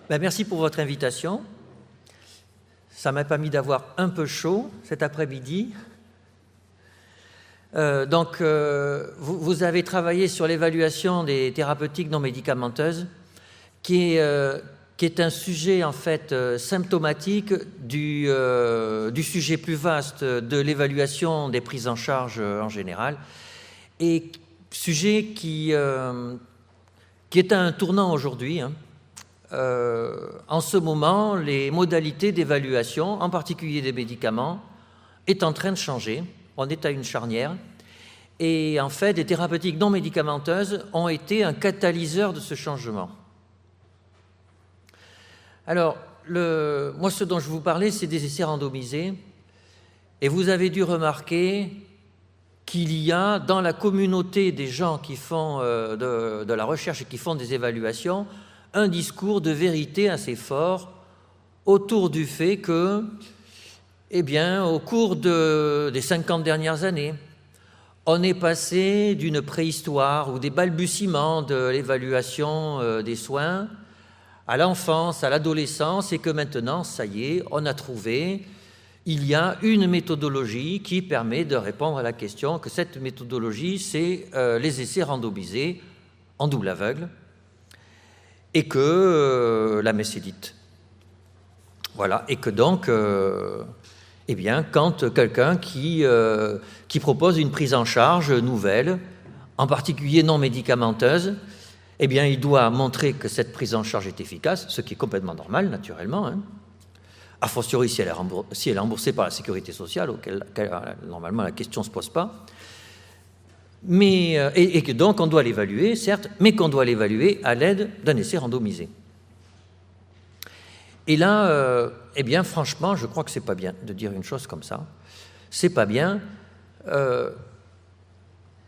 Merci pour votre invitation. Ça m'a permis d'avoir un peu chaud cet après-midi. Vous avez travaillé sur l'évaluation des thérapeutiques non médicamenteuses, qui est un sujet en fait symptomatique du sujet plus vaste de l'évaluation des prises en charge en général, et sujet qui est à un tournant aujourd'hui. En ce moment, les modalités d'évaluation, en particulier des médicaments, est en train de changer. On est à une charnière. Et en fait, les thérapeutiques non médicamenteuses ont été un catalyseur de ce changement. Alors, moi, ce dont je vous parlais, c'est des essais randomisés. Et vous avez dû remarquer qu'il y a, dans la communauté des gens qui font de la recherche et qui font des évaluations, un discours de vérité assez fort autour du fait que, au cours des 50 dernières années, on est passé d'une préhistoire ou des balbutiements de l'évaluation des soins à l'enfance, à l'adolescence, et que maintenant, ça y est, on a trouvé, il y a une méthodologie qui permet de répondre à la question, que cette méthodologie, c'est les essais randomisés en double aveugle, et que la messe est dite. Voilà, et que donc, quand quelqu'un qui propose une prise en charge nouvelle, en particulier non médicamenteuse, il doit montrer que cette prise en charge est efficace, ce qui est complètement normal, naturellement, a fortiori si elle est remboursée par la sécurité sociale, auquel normalement la question ne se pose pas. Et que donc on doit l'évaluer, certes, mais qu'on doit l'évaluer à l'aide d'un essai randomisé. Et là, franchement, je crois que c'est pas bien de dire une chose comme ça. C'est pas bien.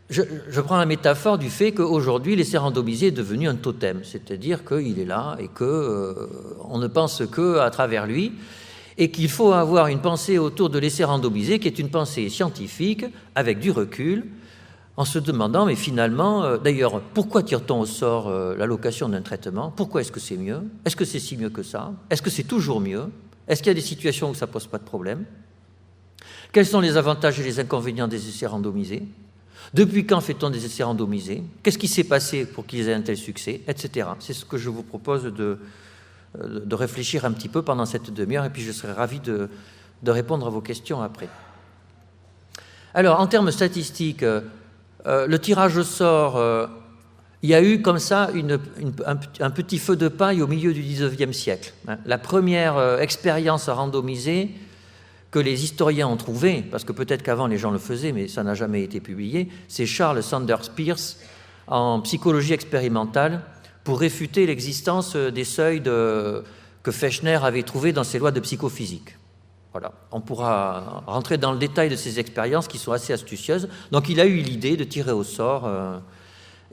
Je prends la métaphore du fait qu'aujourd'hui, l'essai randomisé est devenu un totem, c'est-à-dire qu'il est là et qu'on ne pense qu'à travers lui, et qu'il faut avoir une pensée autour de l'essai randomisé qui est une pensée scientifique, avec du recul, en se demandant, mais finalement, d'ailleurs, pourquoi tire-t-on au sort l'allocation d'un traitement? Pourquoi est-ce que c'est mieux? Est-ce que c'est si mieux que ça? Est-ce que c'est toujours mieux? Est-ce qu'il y a des situations où ça ne pose pas de problème? Quels sont les avantages et les inconvénients des essais randomisés? Depuis quand fait-on des essais randomisés? Qu'est-ce qui s'est passé pour qu'ils aient un tel succès? Etc. C'est ce que je vous propose de réfléchir un petit peu pendant cette demi-heure, et puis je serai ravi de répondre à vos questions après. Alors, en termes statistiques, le tirage au sort, il y a eu comme ça un petit feu de paille au milieu du XIXe siècle. La première expérience randomisée que les historiens ont trouvée, parce que peut-être qu'avant les gens le faisaient, mais ça n'a jamais été publié, c'est Charles Sanders Peirce en psychologie expérimentale pour réfuter l'existence des seuils que Fechner avait trouvés dans ses lois de psychophysique. Voilà. On pourra rentrer dans le détail de ces expériences qui sont assez astucieuses. Donc il a eu l'idée de tirer au sort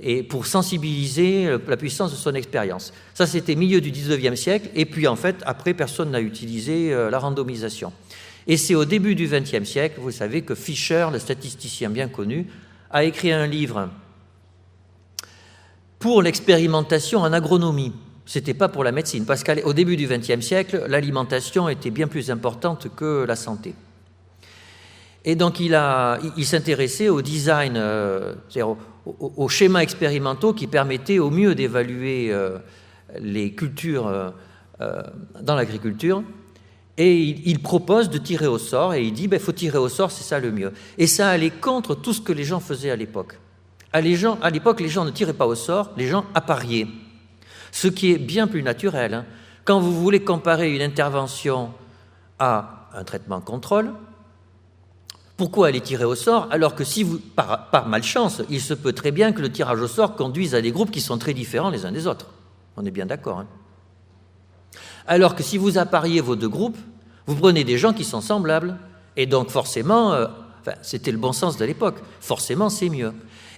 et pour sensibiliser la puissance de son expérience. Ça, c'était milieu du XIXe siècle, et puis en fait, après, personne n'a utilisé la randomisation. Et c'est au début du XXe siècle, vous savez, que Fischer, le statisticien bien connu, a écrit un livre pour l'expérimentation en agronomie. Ce n'était pas pour la médecine, parce qu'au début du XXe siècle, l'alimentation était bien plus importante que la santé. Et donc il s'intéressait au design, c'est-à-dire aux schémas expérimentaux qui permettaient au mieux d'évaluer les cultures dans l'agriculture. Et il propose de tirer au sort, et il dit il faut tirer au sort, c'est ça le mieux. Et ça allait contre tout ce que les gens faisaient à l'époque. À l'époque, les gens ne tiraient pas au sort, les gens appariaient. Ce qui est bien plus naturel. Quand vous voulez comparer une intervention à un traitement contrôle, pourquoi aller tirer au sort alors que si vous, par malchance, il se peut très bien que le tirage au sort conduise à des groupes qui sont très différents les uns des autres. On est bien d'accord. Alors que si vous appariez vos deux groupes, vous prenez des gens qui sont semblables. Et donc forcément, c'était le bon sens de l'époque, forcément c'est mieux.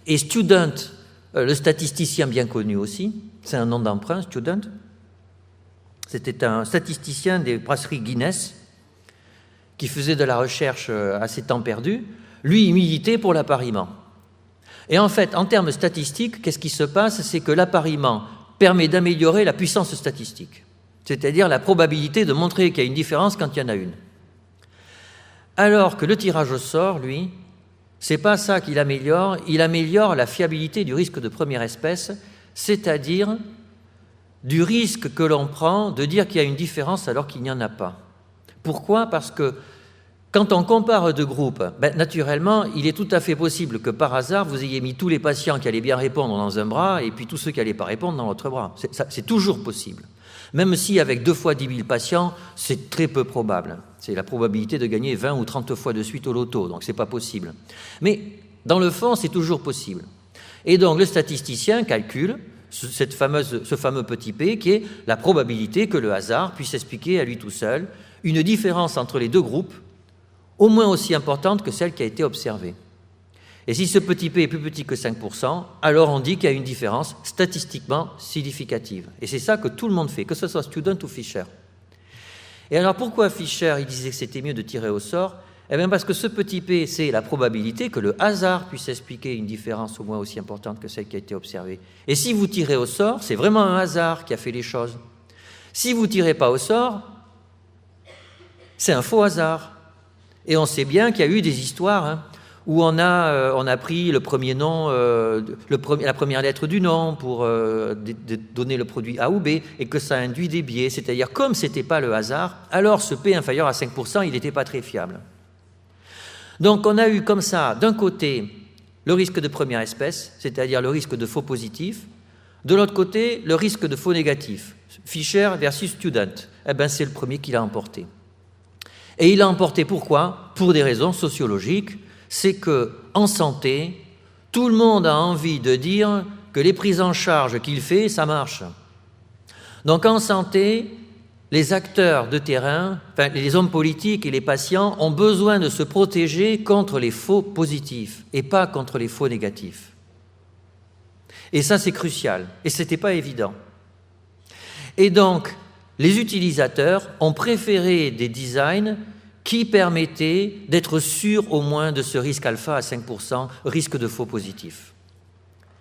Et Student, le statisticien bien connu aussi, c'est un nom d'emprunt, Student, c'était un statisticien des brasseries Guinness qui faisait de la recherche à ses temps perdus. Lui, il militait pour l'appariement. Et en fait, en termes statistiques, qu'est-ce qui se passe? C'est que l'appariement permet d'améliorer la puissance statistique. c'est-à-dire la probabilité de montrer qu'il y a une différence quand il y en a une. Alors que le tirage au sort, lui, c'est pas ça qu'il améliore, il améliore la fiabilité du risque de première espèce, c'est-à-dire du risque que l'on prend de dire qu'il y a une différence alors qu'il n'y en a pas. Pourquoi? Parce que quand on compare deux groupes, naturellement, il est tout à fait possible que par hasard, vous ayez mis tous les patients qui allaient bien répondre dans un bras et puis tous ceux qui n'allaient pas répondre dans l'autre bras. C'est toujours possible. Même si avec 2 fois 10 000 patients, c'est très peu probable. C'est la probabilité de gagner 20 ou 30 fois de suite au loto, donc ce n'est pas possible. Mais dans le fond, c'est toujours possible. Et donc le statisticien calcule ce fameux petit p qui est la probabilité que le hasard puisse expliquer à lui tout seul une différence entre les deux groupes au moins aussi importante que celle qui a été observée. Et si ce petit p est plus petit que 5%, alors on dit qu'il y a une différence statistiquement significative. Et c'est ça que tout le monde fait, que ce soit Student ou Fisher. Et alors pourquoi Fisher il disait que c'était mieux de tirer au sort? Eh bien parce que ce petit p, c'est la probabilité que le hasard puisse expliquer une différence au moins aussi importante que celle qui a été observée. Et si vous tirez au sort, c'est vraiment un hasard qui a fait les choses. Si vous ne tirez pas au sort, c'est un faux hasard. Et on sait bien qu'il y a eu des histoires où on a pris le premier nom, la première lettre du nom pour donner le produit A ou B, et que ça induit des biais. C'est-à-dire, comme ce n'était pas le hasard, alors ce P inférieur à 5%, il n'était pas très fiable. Donc on a eu comme ça, d'un côté, le risque de première espèce, c'est-à-dire le risque de faux positif, de l'autre côté, le risque de faux négatif. Fisher versus Student, eh ben, c'est le premier qui l'a emporté. Et il l'a emporté pourquoi? Pour des raisons sociologiques. C'est qu'en santé, tout le monde a envie de dire que les prises en charge qu'il fait, ça marche. Donc en santé, les acteurs de terrain, enfin, les hommes politiques et les patients ont besoin de se protéger contre les faux positifs et pas contre les faux négatifs. Et ça, c'est crucial. Et ce n'était pas évident. Et donc, les utilisateurs ont préféré des designs qui permettaient d'être sûrs au moins de ce risque alpha à 5%, risque de faux positif.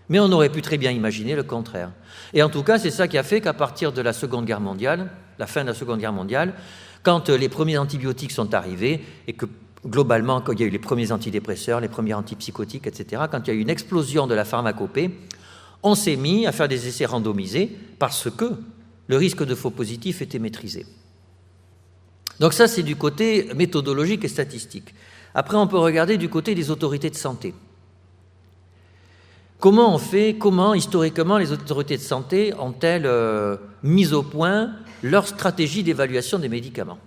Mais on aurait pu très bien imaginer le contraire. Et en tout cas, c'est ça qui a fait qu'à partir de la Seconde Guerre mondiale, la fin de la Seconde Guerre mondiale, quand les premiers antibiotiques sont arrivés et que globalement, quand il y a eu les premiers antidépresseurs, les premiers antipsychotiques, etc., quand il y a eu une explosion de la pharmacopée, on s'est mis à faire des essais randomisés parce que le risque de faux positif était maîtrisé. Donc ça, c'est du côté méthodologique et statistique. Après, on peut regarder du côté des autorités de santé. Comment historiquement, les autorités de santé ont-elles mis au point leur stratégie d'évaluation des médicaments?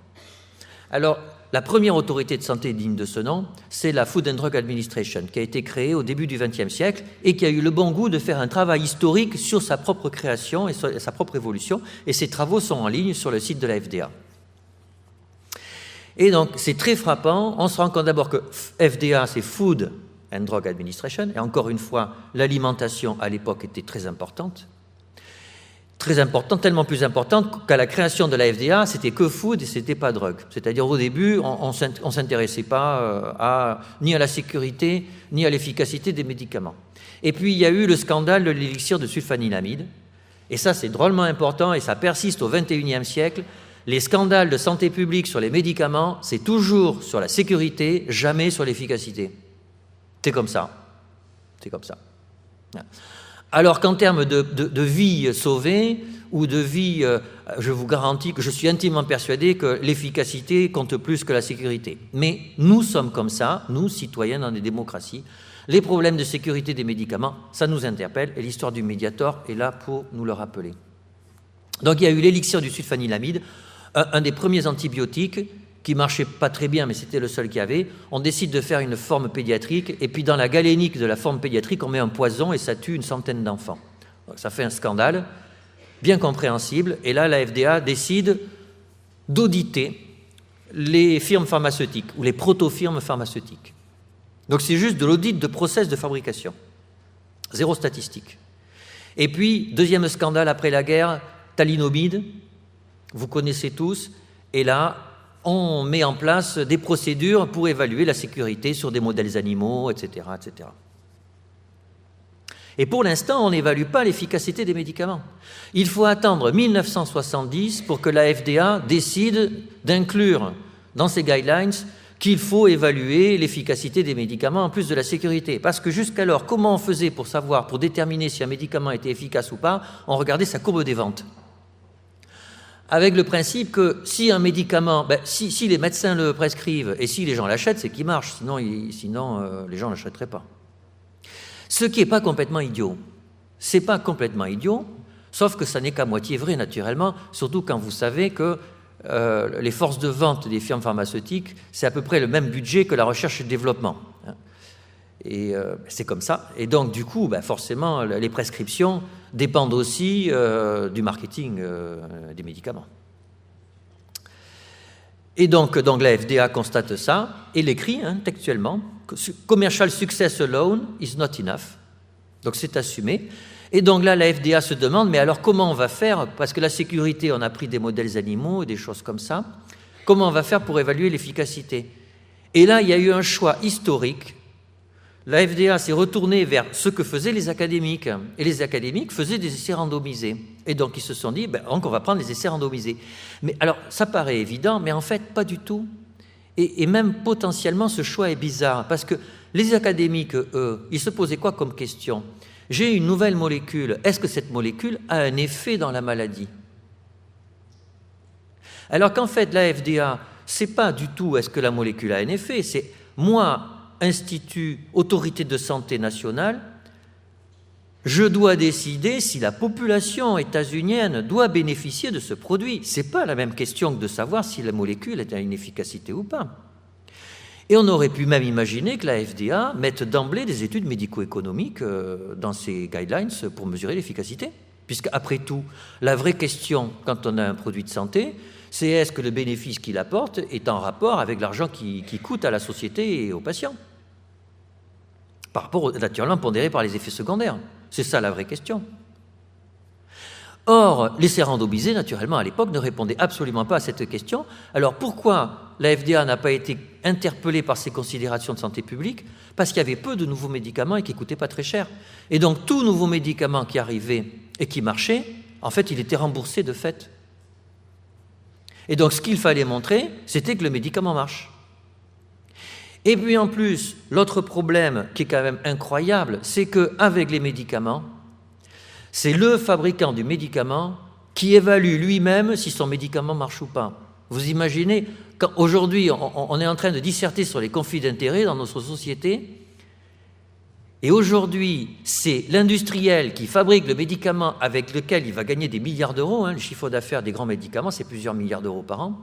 Alors, la première autorité de santé digne de ce nom, c'est la Food and Drug Administration, qui a été créée au début du XXe siècle et qui a eu le bon goût de faire un travail historique sur sa propre création et sa propre évolution. Et ces travaux sont en ligne sur le site de la FDA. Et donc, c'est très frappant. On se rend compte d'abord que FDA, c'est Food and Drug Administration. Et encore une fois, l'alimentation, à l'époque, était très importante. Très importante, tellement plus importante qu'à la création de la FDA, c'était que food et c'était pas drogue. C'est-à-dire au début, on s'intéressait pas ni à la sécurité ni à l'efficacité des médicaments. Et puis il y a eu le scandale de l'élixir de sulfanilamide. Et ça, c'est drôlement important et ça persiste au XXIe siècle. Les scandales de santé publique sur les médicaments, c'est toujours sur la sécurité, jamais sur l'efficacité. C'est comme ça. C'est comme ça. Alors qu'en termes de vie sauvée ou de vie, je vous garantis que je suis intimement persuadé que l'efficacité compte plus que la sécurité. Mais nous sommes comme ça, nous, citoyens dans des démocraties. Les problèmes de sécurité des médicaments, ça nous interpelle et l'histoire du Mediator est là pour nous le rappeler. Donc il y a eu l'élixir du sulfanilamide, un des premiers antibiotiques qui marchait pas très bien, mais c'était le seul qu'il y avait. On décide de faire une forme pédiatrique, et puis dans la galénique de la forme pédiatrique, on met un poison et ça tue une centaine d'enfants. Ça fait un scandale, bien compréhensible, et là, la FDA décide d'auditer les firmes pharmaceutiques, ou les proto-firmes pharmaceutiques. Donc c'est juste de l'audit de process de fabrication. Zéro statistique. Et puis, deuxième scandale après la guerre, thalidomide, vous connaissez tous, et là, on met en place des procédures pour évaluer la sécurité sur des modèles animaux, etc., etc. Et pour l'instant, on n'évalue pas l'efficacité des médicaments. Il faut attendre 1970 pour que la FDA décide d'inclure dans ses guidelines qu'il faut évaluer l'efficacité des médicaments en plus de la sécurité. Parce que jusqu'alors, comment on faisait pour savoir, pour déterminer si un médicament était efficace ou pas? On regardait sa courbe des ventes. Avec le principe que si un médicament, si les médecins le prescrivent et si les gens l'achètent, c'est qu'il marche, sinon les gens ne l'achèteraient pas. Ce qui n'est pas complètement idiot. C'est pas complètement idiot, sauf que ça n'est qu'à moitié vrai, naturellement, surtout quand vous savez que les forces de vente des firmes pharmaceutiques, c'est à peu près le même budget que la recherche et le développement. Et c'est comme ça. Et donc, du coup, forcément, les prescriptions dépendent aussi du marketing des médicaments. Et donc la FDA constate ça et l'écrit textuellement que « Commercial success alone is not enough ». Donc c'est assumé. Et donc là, la FDA se demande « Mais alors comment on va faire ?» Parce que la sécurité, on a pris des modèles animaux et des choses comme ça. Comment on va faire pour évaluer l'efficacité? Et là, il y a eu un choix historique. La FDA s'est retournée vers ce que faisaient les académiques. Et les académiques faisaient des essais randomisés. Et donc, ils se sont dit, donc on va prendre les essais randomisés. Mais alors, ça paraît évident, mais en fait, pas du tout. Et même potentiellement, ce choix est bizarre. Parce que les académiques, eux, ils se posaient quoi comme question? J'ai une nouvelle molécule. Est-ce que cette molécule a un effet dans la maladie? Alors qu'en fait, la FDA, c'est pas du tout est-ce que la molécule a un effet, c'est moi, Institut, autorité de santé nationale, je dois décider si la population états-unienne doit bénéficier de ce produit. Ce n'est pas la même question que de savoir si la molécule a une efficacité ou pas. Et on aurait pu même imaginer que la FDA mette d'emblée des études médico-économiques dans ses guidelines pour mesurer l'efficacité. Puisqu'après tout, la vraie question, quand on a un produit de santé, c'est est-ce que le bénéfice qu'il apporte est en rapport avec l'argent qui coûte à la société et aux patients? Par rapport, naturellement, pondéré par les effets secondaires. C'est ça la vraie question. Or, l'essai randomisé, naturellement, à l'époque, ne répondait absolument pas à cette question. Alors, pourquoi la FDA n'a pas été interpellée par ces considérations de santé publique? Parce qu'il y avait peu de nouveaux médicaments et qui ne coûtaient pas très cher. Et donc, tout nouveau médicament qui arrivait et qui marchait, en fait, il était remboursé de fait. Et donc, ce qu'il fallait montrer, c'était que le médicament marche. Et puis en plus, l'autre problème qui est quand même incroyable, c'est qu'avec les médicaments, c'est le fabricant du médicament qui évalue lui-même si son médicament marche ou pas. Vous imaginez, aujourd'hui, on est en train de disserter sur les conflits d'intérêts dans notre société, et aujourd'hui, c'est l'industriel qui fabrique le médicament avec lequel il va gagner des milliards d'euros. Le chiffre d'affaires des grands médicaments, c'est plusieurs milliards d'euros par an.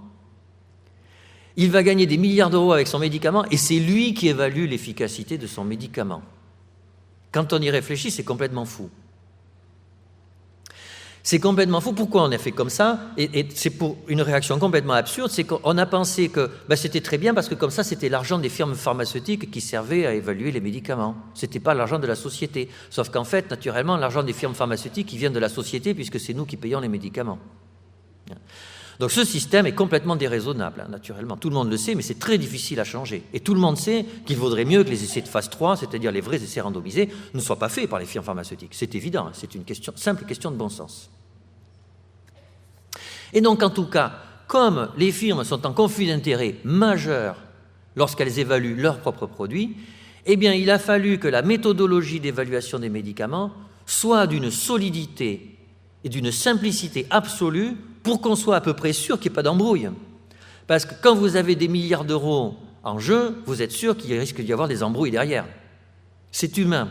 Il va gagner des milliards d'euros avec son médicament et c'est lui qui évalue l'efficacité de son médicament. Quand on y réfléchit, c'est complètement fou. C'est complètement fou. Pourquoi on a fait comme ça? Et c'est pour une réaction complètement absurde, c'est qu'on a pensé que c'était très bien parce que comme ça, c'était l'argent des firmes pharmaceutiques qui servait à évaluer les médicaments. Ce n'était pas l'argent de la société. Sauf qu'en fait, naturellement, l'argent des firmes pharmaceutiques, il vient de la société puisque c'est nous qui payons les médicaments. Donc ce système est complètement déraisonnable, naturellement. Tout le monde le sait, mais c'est très difficile à changer. Et tout le monde sait qu'il vaudrait mieux que les essais de phase 3, c'est-à-dire les vrais essais randomisés, ne soient pas faits par les firmes pharmaceutiques. C'est évident, c'est une simple question de bon sens. Et donc, en tout cas, comme les firmes sont en conflit d'intérêts majeur lorsqu'elles évaluent leurs propres produits, eh bien, il a fallu que la méthodologie d'évaluation des médicaments soit d'une solidité et d'une simplicité absolue pour qu'on soit à peu près sûr qu'il n'y ait pas d'embrouille. Parce que quand vous avez des milliards d'euros en jeu, vous êtes sûr qu'il risque d'y avoir des embrouilles derrière. C'est humain.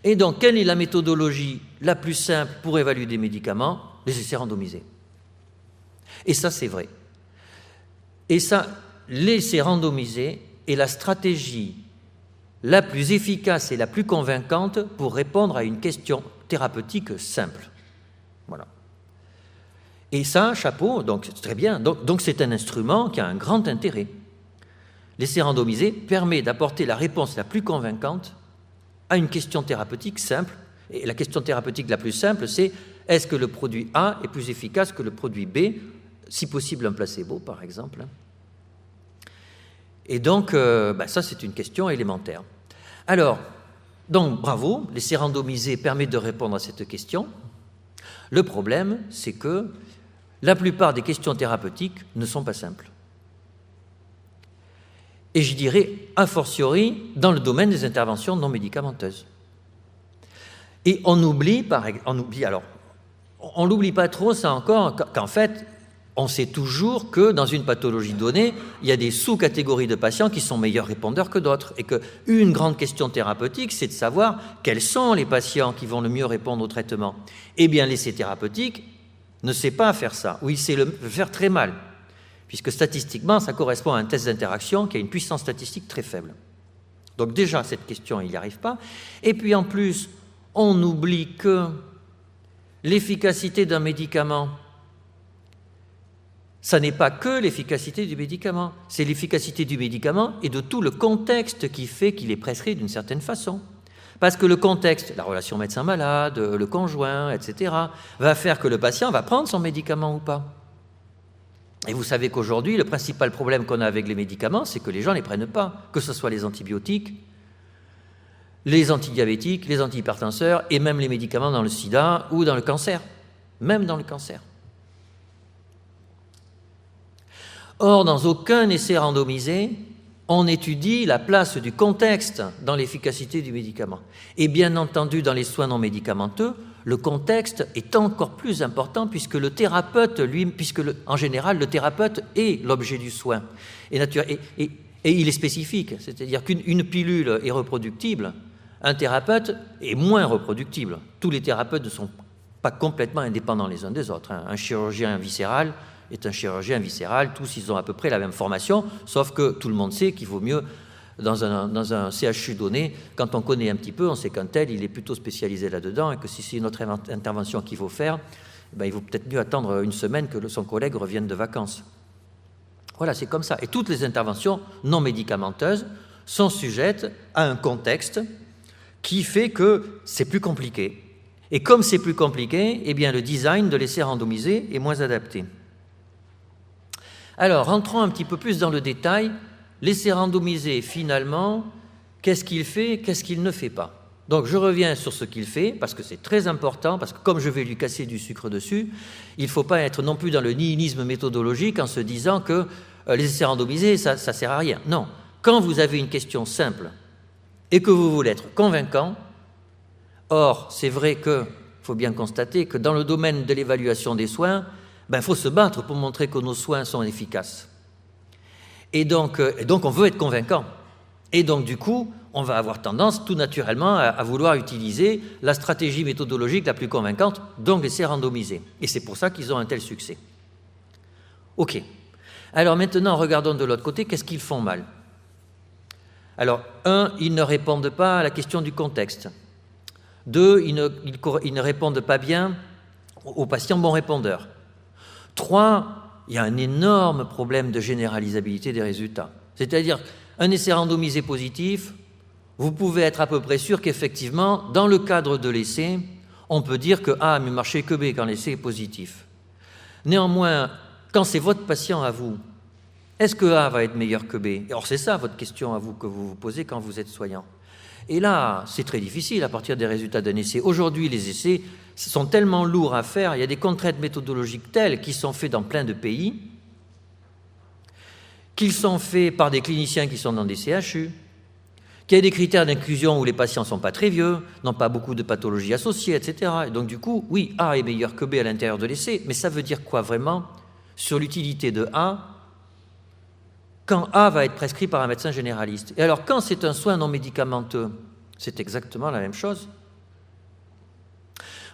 Et donc, quelle est la méthodologie la plus simple pour évaluer des médicaments? Les essais randomisés. Et ça, c'est vrai. Et ça, l'essai randomisé est la stratégie la plus efficace et la plus convaincante pour répondre à une question thérapeutique simple. Voilà. Et ça, chapeau, donc c'est très bien. Donc c'est un instrument qui a un grand intérêt. L'essai randomisé permet d'apporter la réponse la plus convaincante à une question thérapeutique simple. Et la question thérapeutique la plus simple, c'est est-ce que le produit A est plus efficace que le produit B, si possible un placebo, par exemple. Et donc, ça, c'est une question élémentaire. Alors, Donc, bravo, l'essai randomisé permet de répondre à cette question. Le problème, c'est que la plupart des questions thérapeutiques ne sont pas simples. Et je dirais, a fortiori, dans le domaine des interventions non médicamenteuses. Et on l'oublie pas trop, ça encore, qu'en fait, on sait toujours que dans une pathologie donnée, il y a des sous-catégories de patients qui sont meilleurs répondeurs que d'autres. Et qu'une grande question thérapeutique, c'est de savoir quels sont les patients qui vont le mieux répondre au traitement. Eh bien, l'essai thérapeutique ne sait pas faire ça, ou il sait le faire très mal, puisque statistiquement, ça correspond à un test d'interaction qui a une puissance statistique très faible. Donc déjà, cette question, il n'y arrive pas. Et puis en plus, on oublie que l'efficacité d'un médicament, ça n'est pas que l'efficacité du médicament, c'est l'efficacité du médicament et de tout le contexte qui fait qu'il est prescrit d'une certaine façon. Parce que le contexte, la relation médecin-malade, le conjoint, etc., va faire que le patient va prendre son médicament ou pas. Et vous savez qu'aujourd'hui, le principal problème qu'on a avec les médicaments, c'est que les gens ne les prennent pas, que ce soit les antibiotiques, les antidiabétiques, les antihypertenseurs et même les médicaments dans le sida ou dans le cancer, même dans le cancer. Or, dans aucun essai randomisé, on étudie la place du contexte dans l'efficacité du médicament. Et bien entendu, dans les soins non médicamenteux, le contexte est encore plus important puisque le thérapeute, en général, le thérapeute est l'objet du soin. Et il est spécifique, c'est-à-dire qu'une pilule est reproductible, un thérapeute est moins reproductible. Tous les thérapeutes ne sont pas complètement indépendants les uns des autres. Un chirurgien viscéral est un chirurgien viscéral, tous ils ont à peu près la même formation, sauf que tout le monde sait qu'il vaut mieux, dans un CHU donné, quand on connaît un petit peu, on sait qu'un tel, il est plutôt spécialisé là-dedans, et que si c'est une autre intervention qu'il faut faire, il vaut peut-être mieux attendre une semaine que son collègue revienne de vacances. Voilà, c'est comme ça. Et toutes les interventions non médicamenteuses sont sujettes à un contexte qui fait que c'est plus compliqué. Et comme c'est plus compliqué, eh bien le design de l'essai randomisé est moins adapté. Alors, rentrons un petit peu plus dans le détail. L'essai randomisé, finalement, qu'est-ce qu'il fait, qu'est-ce qu'il ne fait pas? Donc, je reviens sur ce qu'il fait, parce que c'est très important, parce que comme je vais lui casser du sucre dessus, il ne faut pas être non plus dans le nihilisme méthodologique en se disant que les essais randomisés, ça ne sert à rien. Non, quand vous avez une question simple et que vous voulez être convaincant, or, c'est vrai qu'il faut bien constater que dans le domaine de l'évaluation des soins, il faut se battre pour montrer que nos soins sont efficaces. Et donc on veut être convaincant. Et donc, du coup, on va avoir tendance, tout naturellement, à vouloir utiliser la stratégie méthodologique la plus convaincante, donc l'essai randomisé. Et c'est pour ça qu'ils ont un tel succès. OK. Alors maintenant, regardons de l'autre côté, qu'est-ce qu'ils font mal? Alors, 1, ils ne répondent pas à la question du contexte. 2, ils ne répondent pas bien aux patients bons répondeurs. 3, il y a un énorme problème de généralisabilité des résultats. C'est-à-dire, un essai randomisé positif, vous pouvez être à peu près sûr qu'effectivement, dans le cadre de l'essai, on peut dire que A a mieux marché que B quand l'essai est positif. Néanmoins, quand c'est votre patient à vous, est-ce que A va être meilleur que B? Or, c'est ça votre question à vous que vous vous posez quand vous êtes soignant. Et là, c'est très difficile à partir des résultats d'un essai. Aujourd'hui, les essais sont tellement lourds à faire, il y a des contraintes méthodologiques telles qui sont faites dans plein de pays, qu'ils sont faits par des cliniciens qui sont dans des CHU, qu'il y a des critères d'inclusion où les patients ne sont pas très vieux, n'ont pas beaucoup de pathologies associées, etc. Et donc du coup, oui, A est meilleur que B à l'intérieur de l'essai, mais ça veut dire quoi vraiment sur l'utilité de A quand A va être prescrit par un médecin généraliste? Et alors, quand c'est un soin non médicamenteux, c'est exactement la même chose.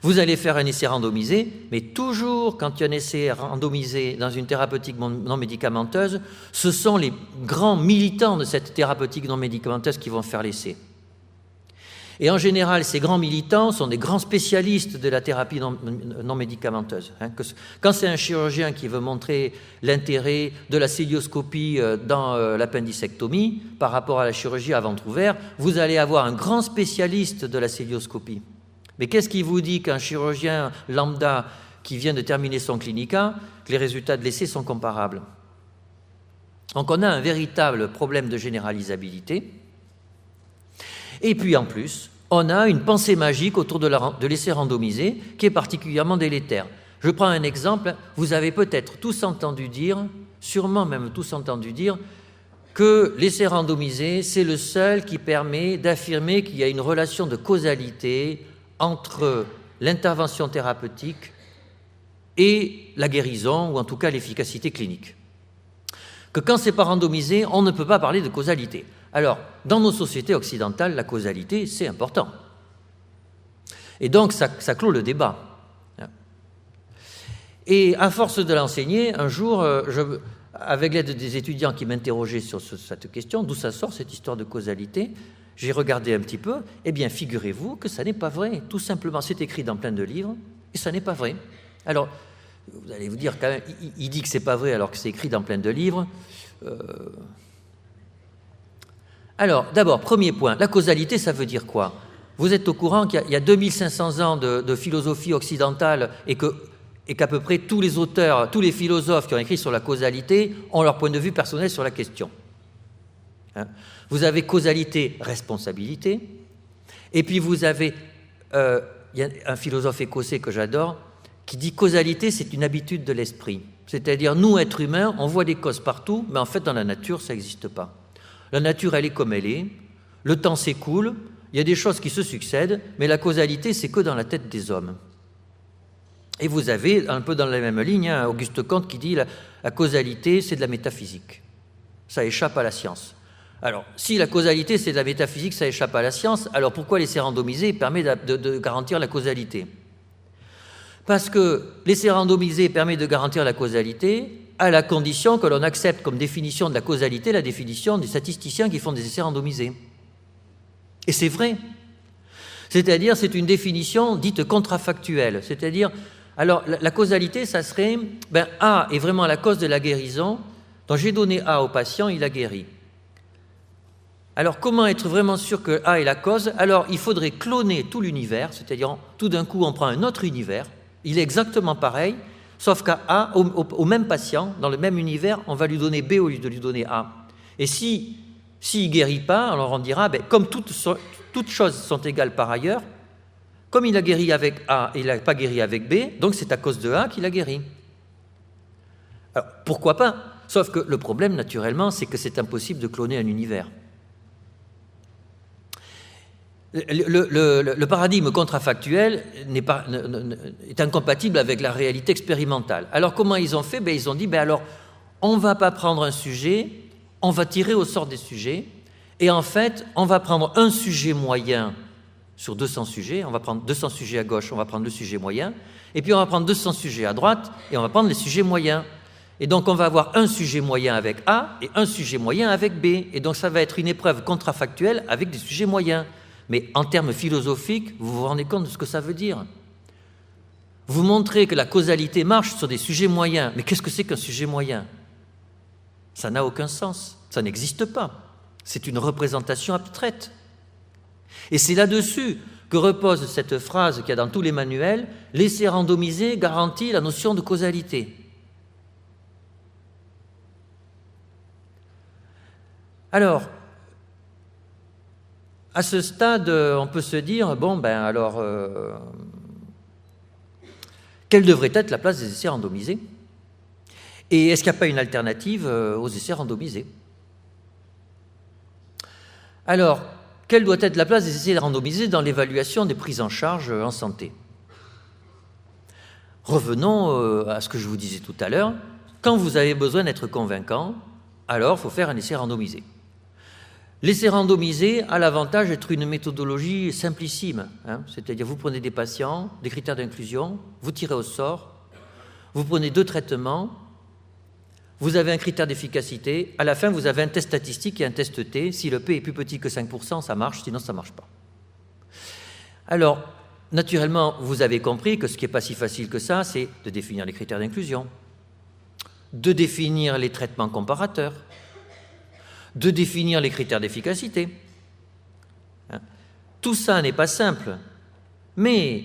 Vous allez faire un essai randomisé, mais toujours quand il y a un essai randomisé dans une thérapeutique non médicamenteuse, ce sont les grands militants de cette thérapeutique non médicamenteuse qui vont faire l'essai. Et en général, ces grands militants sont des grands spécialistes de la thérapie non médicamenteuse. Quand c'est un chirurgien qui veut montrer l'intérêt de la célioscopie dans l'appendicectomie par rapport à la chirurgie à ventre ouvert, vous allez avoir un grand spécialiste de la célioscopie. Mais qu'est-ce qui vous dit qu'un chirurgien lambda qui vient de terminer son clinica, que les résultats de l'essai sont comparables? Donc on a un véritable problème de généralisabilité. Et puis en plus, on a une pensée magique autour de l'essai randomisé qui est particulièrement délétère. Je prends un exemple, vous avez peut-être tous entendu dire, sûrement même tous entendu dire, que l'essai randomisé, c'est le seul qui permet d'affirmer qu'il y a une relation de causalité entre l'intervention thérapeutique et la guérison, ou en tout cas l'efficacité clinique. Que quand ce n'est pas randomisé, on ne peut pas parler de causalité. Alors, dans nos sociétés occidentales, la causalité, c'est important. Et donc, ça clôt le débat. Et à force de l'enseigner, un jour, avec l'aide des étudiants qui m'interrogeaient sur cette question, d'où ça sort cette histoire de causalité, j'ai regardé un petit peu, eh bien, figurez-vous que ça n'est pas vrai. Tout simplement, c'est écrit dans plein de livres, et ça n'est pas vrai. Alors, vous allez vous dire, quand même, il dit que c'est pas vrai alors que c'est écrit dans plein de livres. Alors, d'abord, premier point, la causalité, ça veut dire quoi? Vous êtes au courant qu'il y a 2500 ans de philosophie occidentale et qu'à peu près tous les auteurs, tous les philosophes qui ont écrit sur la causalité ont leur point de vue personnel sur la question. Hein? Vous avez causalité, responsabilité, et puis vous avez, il y a un philosophe écossais que j'adore, qui dit causalité, c'est une habitude de l'esprit. C'est-à-dire, nous, êtres humains, on voit des causes partout, mais en fait, dans la nature, ça n'existe pas. La nature, elle est comme elle est, le temps s'écoule, il y a des choses qui se succèdent, mais la causalité, c'est que dans la tête des hommes. Et vous avez, un peu dans la même ligne, hein, Auguste Comte qui dit la causalité, c'est de la métaphysique. Ça échappe à la science. Alors, si la causalité, c'est de la métaphysique, ça échappe à la science, alors pourquoi l'essai randomisé permet de garantir la causalité? Parce que l'essai randomisé permet de garantir la causalité à la condition que l'on accepte comme définition de la causalité la définition des statisticiens qui font des essais randomisés. Et c'est vrai. C'est-à-dire, c'est une définition dite contrafactuelle. C'est-à-dire, alors, la causalité, ça serait, A est vraiment la cause de la guérison, donc j'ai donné A au patient, il a guéri. Alors, comment être vraiment sûr que A est la cause? Alors, il faudrait cloner tout l'univers, c'est-à-dire, tout d'un coup, on prend un autre univers, il est exactement pareil, sauf qu'à A, au même patient, dans le même univers, on va lui donner B au lieu de lui donner A. Et s'il ne guérit pas, alors on dira, comme toutes choses sont égales par ailleurs, comme il a guéri avec A et il n'a pas guéri avec B, donc c'est à cause de A qu'il a guéri. Alors, pourquoi pas? Sauf que le problème, naturellement, c'est que c'est impossible de cloner un univers. Le paradigme contrafactuel est incompatible avec la réalité expérimentale. Alors comment ils ont fait? Ils ont dit, alors on ne va pas prendre un sujet, on va tirer au sort des sujets, et en fait, on va prendre un sujet moyen sur 200 sujets, on va prendre 200 sujets à gauche, on va prendre le sujet moyen, et puis on va prendre 200 sujets à droite, et on va prendre les sujets moyens. Et donc on va avoir un sujet moyen avec A et un sujet moyen avec B. Et donc ça va être une épreuve contrafactuelle avec des sujets moyens. Mais en termes philosophiques, vous vous rendez compte de ce que ça veut dire? Vous montrez que la causalité marche sur des sujets moyens. Mais qu'est-ce que c'est qu'un sujet moyen? Ça n'a aucun sens. Ça n'existe pas. C'est une représentation abstraite. Et c'est là-dessus que repose cette phrase qu'il y a dans tous les manuels, « L'essai randomisé garantit la notion de causalité ». Alors, à ce stade, on peut se dire, quelle devrait être la place des essais randomisés? Et est-ce qu'il n'y a pas une alternative aux essais randomisés? Alors, quelle doit être la place des essais randomisés dans l'évaluation des prises en charge en santé? Revenons à ce que je vous disais tout à l'heure. Quand vous avez besoin d'être convaincant, alors il faut faire un essai randomisé. L'essai randomisé a l'avantage d'être une méthodologie simplissime, c'est-à-dire vous prenez des patients, des critères d'inclusion, vous tirez au sort, vous prenez 2 traitements, vous avez un critère d'efficacité, à la fin vous avez un test statistique et un test T, si le P est plus petit que 5%, ça marche, sinon ça ne marche pas. Alors, naturellement, vous avez compris que ce qui n'est pas si facile que ça, c'est de définir les critères d'inclusion, de définir les traitements comparateurs, de définir les critères d'efficacité. Tout ça n'est pas simple, mais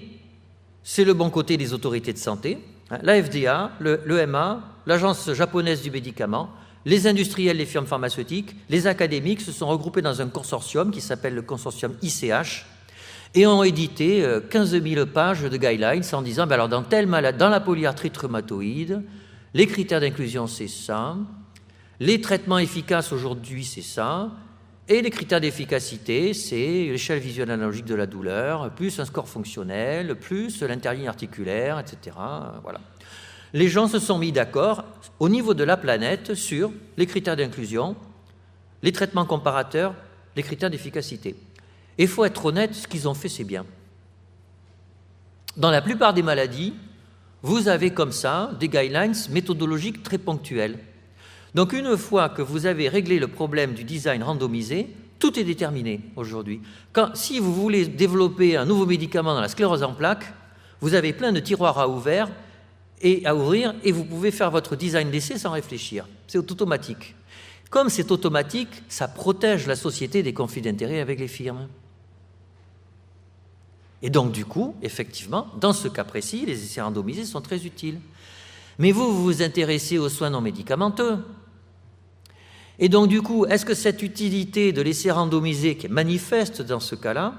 c'est le bon côté des autorités de santé, la FDA, l'EMA, l'Agence japonaise du médicament, les industriels, les firmes pharmaceutiques, les académiques se sont regroupés dans un consortium qui s'appelle le consortium ICH, et ont édité 15 000 pages de guidelines en disant, ben alors dans la polyarthrite rhumatoïde, les critères d'inclusion c'est ça, les traitements efficaces aujourd'hui c'est ça, et les critères d'efficacité c'est l'échelle visuelle analogique de la douleur, plus un score fonctionnel, plus l'interligne articulaire, etc. Voilà. Les gens se sont mis d'accord au niveau de la planète sur les critères d'inclusion, les traitements comparateurs, les critères d'efficacité. Et il faut être honnête, ce qu'ils ont fait, c'est bien. Dans la plupart des maladies, vous avez comme ça des guidelines méthodologiques très ponctuels. Donc une fois que vous avez réglé le problème du design randomisé, tout est déterminé aujourd'hui. Si vous voulez développer un nouveau médicament dans la sclérose en plaques, vous avez plein de tiroirs à ouvrir et vous pouvez faire votre design d'essai sans réfléchir. C'est automatique. Comme c'est automatique, ça protège la société des conflits d'intérêts avec les firmes. Et donc, du coup, effectivement, dans ce cas précis, les essais randomisés sont très utiles. Mais vous vous intéressez aux soins non médicamenteux. Et donc, du coup, est-ce que cette utilité de l'essai randomisé, qui est manifeste dans ce cas-là,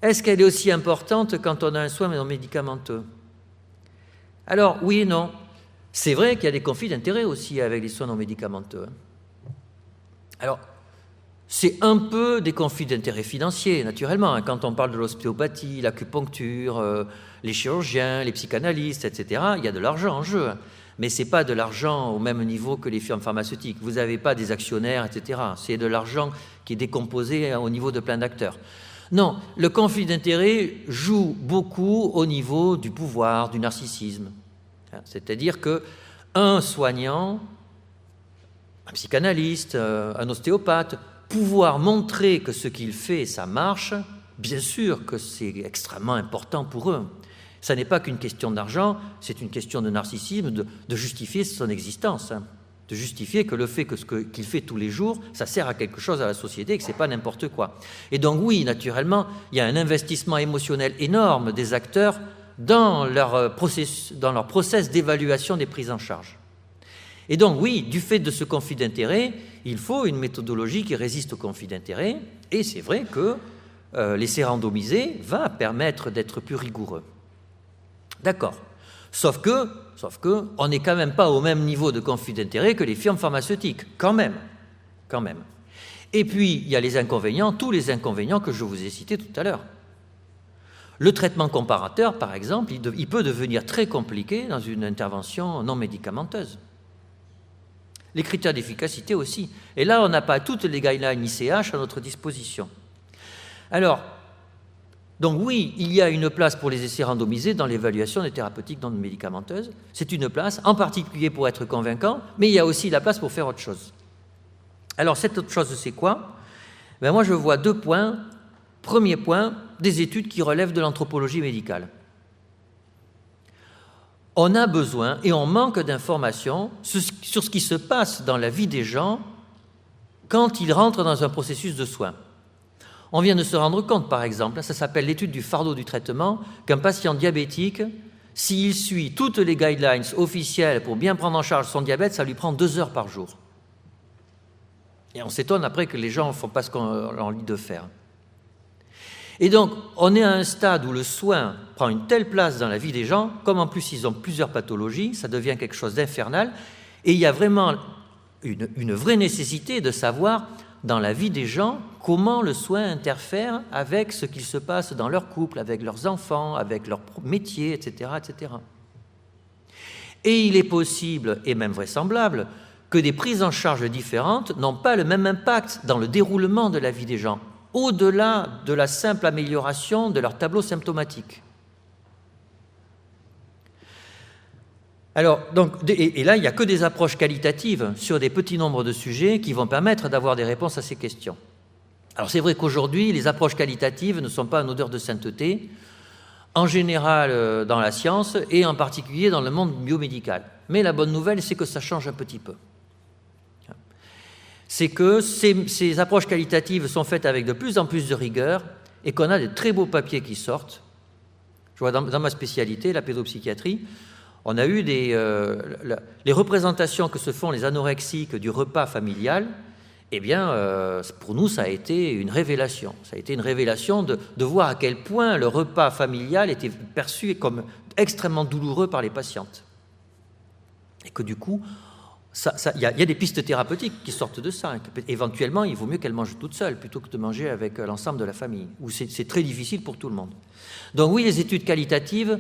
est-ce qu'elle est aussi importante quand on a un soin non médicamenteux? Alors, oui et non. C'est vrai qu'il y a des conflits d'intérêts aussi avec les soins non médicamenteux. Alors, c'est un peu des conflits d'intérêts financiers, naturellement. Quand on parle de l'ostéopathie, l'acupuncture, les chirurgiens, les psychanalystes, etc., il y a de l'argent en jeu. Mais ce n'est pas de l'argent au même niveau que les firmes pharmaceutiques. Vous n'avez pas des actionnaires, etc. C'est de l'argent qui est décomposé au niveau de plein d'acteurs. Non, le conflit d'intérêts joue beaucoup au niveau du pouvoir, du narcissisme. C'est-à-dire qu'un soignant, un psychanalyste, un ostéopathe, pouvoir montrer que ce qu'il fait, ça marche, bien sûr que c'est extrêmement important pour eux. Ça n'est pas qu'une question d'argent, c'est une question de narcissisme, de justifier son existence, de justifier que le fait que ce qu'il fait tous les jours, ça sert à quelque chose à la société et que ce n'est pas n'importe quoi. Et donc oui, naturellement, il y a un investissement émotionnel énorme des acteurs dans leur process d'évaluation des prises en charge. Et donc oui, du fait de ce conflit d'intérêts, il faut une méthodologie qui résiste au conflit d'intérêts, et c'est vrai que l'essai randomisé va permettre d'être plus rigoureux. D'accord. Sauf que on n'est quand même pas au même niveau de conflit d'intérêts que les firmes pharmaceutiques, quand même. Et puis, il y a les inconvénients, tous les inconvénients que je vous ai cités tout à l'heure. Le traitement comparateur, par exemple, il peut devenir très compliqué dans une intervention non médicamenteuse. Les critères d'efficacité aussi. Et là, on n'a pas toutes les guidelines ICH à notre disposition. Alors, donc oui, il y a une place pour les essais randomisés dans l'évaluation des thérapeutiques non médicamenteuses. C'est une place, en particulier pour être convaincant, mais il y a aussi la place pour faire autre chose. Alors, cette autre chose, c'est quoi? Ben, moi, je vois 2 points. Premier point, des études qui relèvent de l'anthropologie médicale. On a besoin et on manque d'informations sur ce qui se passe dans la vie des gens quand ils rentrent dans un processus de soins. On vient de se rendre compte, par exemple, ça s'appelle l'étude du fardeau du traitement, qu'un patient diabétique, s'il suit toutes les guidelines officielles pour bien prendre en charge son diabète, ça lui prend 2 heures par jour. Et on s'étonne après que les gens ne font pas ce qu'on leur dit de faire. Et donc, on est à un stade où le soin prend une telle place dans la vie des gens, comme en plus ils ont plusieurs pathologies, ça devient quelque chose d'infernal, et il y a vraiment une vraie nécessité de savoir, dans la vie des gens, comment le soin interfère avec ce qu'il se passe dans leur couple, avec leurs enfants, avec leur métier, etc., etc. Et il est possible, et même vraisemblable, que des prises en charge différentes n'ont pas le même impact dans le déroulement de la vie des gens, au-delà de la simple amélioration de leur tableau symptomatique. Alors, et là, il n'y a que des approches qualitatives sur des petits nombres de sujets qui vont permettre d'avoir des réponses à ces questions. Alors, c'est vrai qu'aujourd'hui, les approches qualitatives ne sont pas en odeur de sainteté, en général dans la science et en particulier dans le monde biomédical. Mais la bonne nouvelle, c'est que ça change un petit peu. C'est que ces approches qualitatives sont faites avec de plus en plus de rigueur et qu'on a de très beaux papiers qui sortent. Je vois dans ma spécialité, la pédopsychiatrie, on a eu les représentations que se font les anorexiques du repas familial eh bien, pour nous, ça a été une révélation. Ça a été une révélation de voir à quel point le repas familial était perçu comme extrêmement douloureux par les patientes. Et que du coup, il y a des pistes thérapeutiques qui sortent de ça. Éventuellement, il vaut mieux qu'elle mange toute seule plutôt que de manger avec l'ensemble de la famille, où c'est très difficile pour tout le monde. Donc oui, les études qualitatives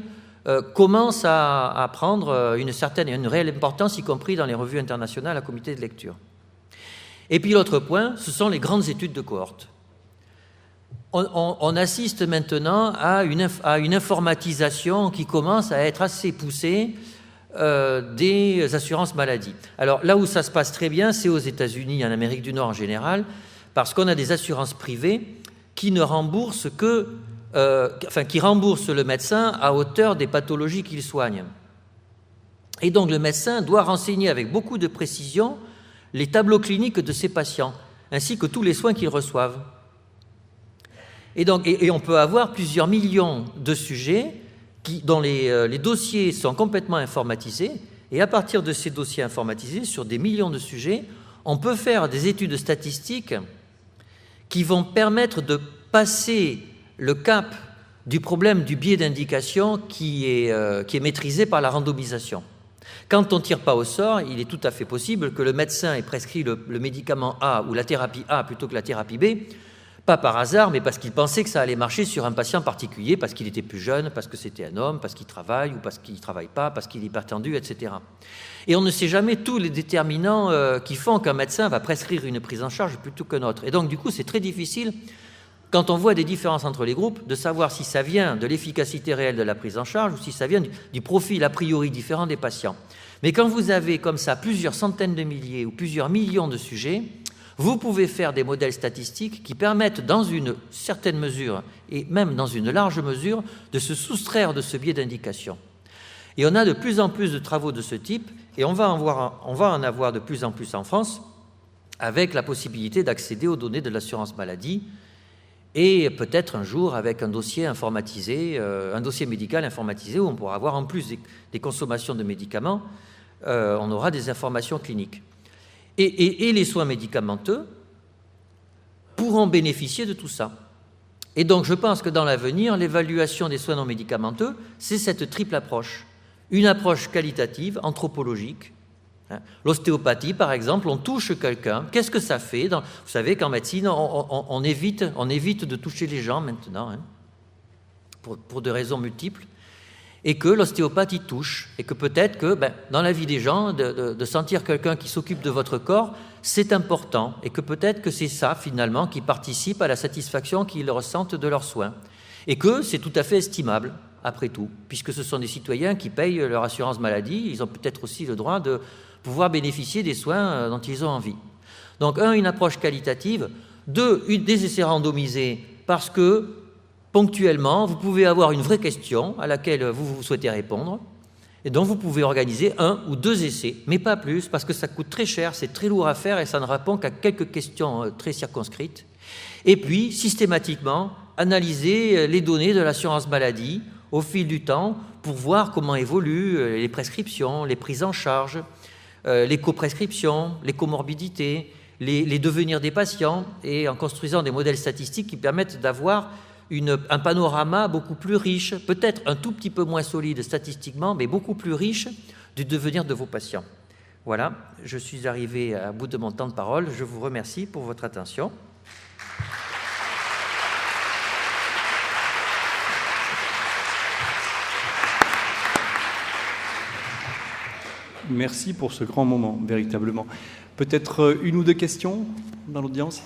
commencent à prendre une réelle importance, y compris dans les revues internationales à comité de lecture. Et puis l'autre point, ce sont les grandes études de cohorte. On assiste maintenant à une informatisation qui commence à être assez poussée des assurances maladie. Alors là où ça se passe très bien, c'est aux États-Unis, en Amérique du Nord en général, parce qu'on a des assurances privées qui ne remboursent qui remboursent le médecin à hauteur des pathologies qu'il soigne. Et donc le médecin doit renseigner avec beaucoup de précision les tableaux cliniques de ses patients, ainsi que tous les soins qu'ils reçoivent. Et on peut avoir plusieurs millions de sujets dont les dossiers sont complètement informatisés, et à partir de ces dossiers informatisés, sur des millions de sujets, on peut faire des études statistiques qui vont permettre de passer le cap du problème du biais d'indication qui est maîtrisé par la randomisation. Quand on ne tire pas au sort, il est tout à fait possible que le médecin ait prescrit le médicament A ou la thérapie A plutôt que la thérapie B, pas par hasard, mais parce qu'il pensait que ça allait marcher sur un patient particulier, parce qu'il était plus jeune, parce que c'était un homme, parce qu'il travaille ou parce qu'il ne travaille pas, parce qu'il est hypertendu, etc. Et on ne sait jamais tous les déterminants qui font qu'un médecin va prescrire une prise en charge plutôt qu'un autre. Et donc, du coup, c'est très difficile, quand on voit des différences entre les groupes, de savoir si ça vient de l'efficacité réelle de la prise en charge ou si ça vient du profil a priori différent des patients. Mais quand vous avez comme ça plusieurs centaines de milliers ou plusieurs millions de sujets, vous pouvez faire des modèles statistiques qui permettent, dans une certaine mesure, et même dans une large mesure, de se soustraire de ce biais d'indication. Et on a de plus en plus de travaux de ce type, et on va en avoir de plus en plus en France, avec la possibilité d'accéder aux données de l'assurance maladie, et peut-être un jour avec un dossier informatisé, un dossier médical informatisé, où on pourra avoir, en plus des consommations de médicaments, on aura des informations cliniques. Et les soins médicamenteux pourront bénéficier de tout ça. Et donc je pense que dans l'avenir, l'évaluation des soins non médicamenteux, c'est cette triple approche. Une approche qualitative, anthropologique. L'ostéopathie, par exemple, on touche quelqu'un. Qu'est-ce que ça fait vous savez qu'en médecine, on évite de toucher les gens maintenant, pour des raisons multiples. Et que l'ostéopathe y touche, et que peut-être que dans la vie des gens, de sentir quelqu'un qui s'occupe de votre corps, c'est important, et que peut-être que c'est ça, finalement, qui participe à la satisfaction qu'ils ressentent de leurs soins. Et que c'est tout à fait estimable, après tout, puisque ce sont des citoyens qui payent leur assurance maladie, ils ont peut-être aussi le droit de pouvoir bénéficier des soins dont ils ont envie. Donc, une approche qualitative, des essais randomisés, parce que ponctuellement, vous pouvez avoir une vraie question à laquelle vous souhaitez répondre, et donc vous pouvez organiser 1 ou 2 essais, mais pas plus, parce que ça coûte très cher, c'est très lourd à faire, et ça ne répond qu'à quelques questions très circonscrites. Et puis, systématiquement, analyser les données de l'assurance maladie au fil du temps pour voir comment évoluent les prescriptions, les prises en charge, les coprescriptions, les comorbidités, les devenirs des patients, et en construisant des modèles statistiques qui permettent d'avoir un panorama beaucoup plus riche, peut-être un tout petit peu moins solide statistiquement, mais beaucoup plus riche du devenir de vos patients. Voilà, je suis arrivé à bout de mon temps de parole. Je vous remercie pour votre attention. Merci pour ce grand moment, véritablement. Peut-être une ou deux questions dans l'audience ?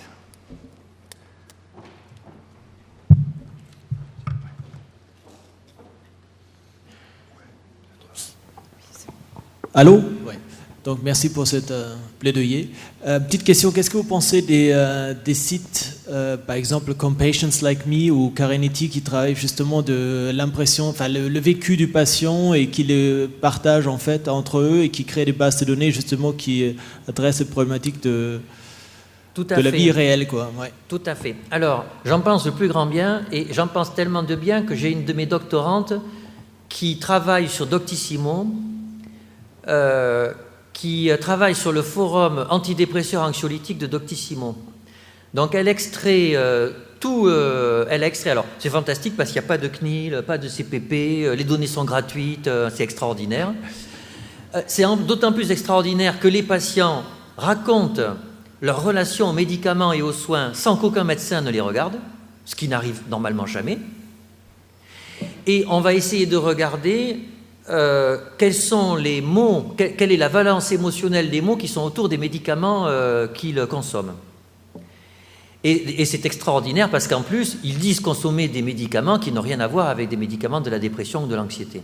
Allô ? Ouais. Donc merci pour cette plaidoyer. Petite question, qu'est-ce que vous pensez des sites, par exemple comme Patients Like Me ou Carinity, qui travaillent justement de l'impression, enfin le vécu du patient et qui le partagent en fait entre eux et qui créent des bases de données justement qui adressent cette problématique de la vie réelle, quoi. Ouais. Tout à fait. Alors, j'en pense le plus grand bien, et j'en pense tellement de bien que j'ai une de mes doctorantes qui travaille sur Doctissimo, qui travaille sur le forum antidépresseur anxiolytique de Doctissimo. Donc elle extrait alors c'est fantastique parce qu'il n'y a pas de CNIL, pas de CPP, les données sont gratuites, c'est extraordinaire. C'est d'autant plus extraordinaire que les patients racontent leur relation aux médicaments et aux soins sans qu'aucun médecin ne les regarde, ce qui n'arrive normalement jamais. Et on va essayer de regarder quels sont les mots, quelle est la valence émotionnelle des mots qui sont autour des médicaments qu'ils consomment. Et c'est extraordinaire parce qu'en plus, ils disent consommer des médicaments qui n'ont rien à voir avec des médicaments de la dépression ou de l'anxiété.